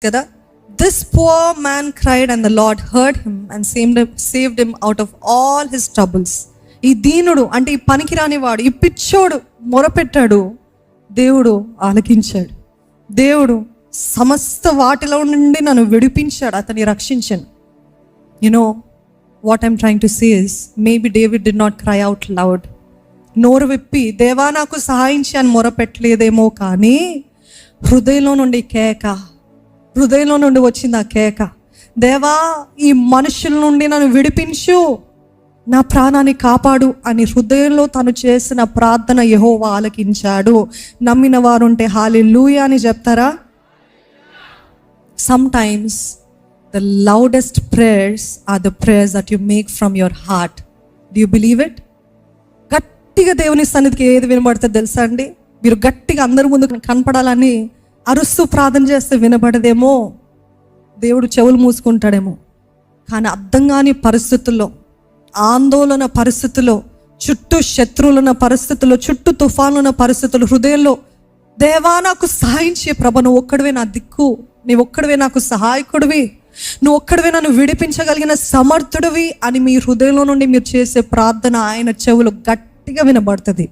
కదా. This poor man cried and the lord heard him and saved him out of all his troubles. ఈ దీనుడు అంటే ఈ పనికిరాని వాడు, ఈ పిచ్చోడు మొరపెట్టాడు, దేవుడు ఆలకించాడు. దేవుడు సమస్త వాటిలో నుండి నన్ను విడిపించాడు, అతన్ని రక్షించాను. You know what I'm trying to say is, maybe David did not cry out loud. నోరు విప్పి దేవా నాకు సహాయించి అని మొరపెట్టలేదేమో, కానీ హృదయంలో నుండి కేక, హృదయంలో నుండి వచ్చింది ఆ కేక, దేవా ఈ మనుషుల నుండి నన్ను విడిపించు, నా ప్రాణాన్ని కాపాడు అని హృదయంలో తను చేసిన ప్రార్థన యెహోవా ఆలకించాడు. నమ్మిన వారు ఉంటే హల్లెలూయా అని చెప్తారా? Sometimes the loudest prayers are the prayers that you make from your heart. Do you believe it? గట్టిగా దేవుని సన్నిధికి ఏది వినబడుతుందో తెలుసా అండి? మీరు గట్టిగా అందరి ముందు కనపడాలని అరుస్తూ ప్రార్థన చేస్తే వినబడదేమో, దేవుడు చెవులు మూసుకుంటాడేమో. కానీ అర్థం కాని పరిస్థితుల్లో, ఆందోళన పరిస్థితుల్లో, చుట్టూ శత్రువులున్న పరిస్థితుల్లో, చుట్టూ తుఫానున్న పరిస్థితుల్లో, హృదయంలో దేవా నాకు సహాయం చేయ ప్రభా, నువ్వు ఒక్కడివే నా దిక్కు, నువ్వు ఒక్కడివే నాకు సహాయకుడివి, నువ్వు ఒక్కడివే నన్ను విడిపించగలిగిన సమర్థుడివి అని మీ హృదయంలో నుండి మీరు చేసే ప్రార్థన ఆయన చెవులు గట్టిగా వినబడుతుంది.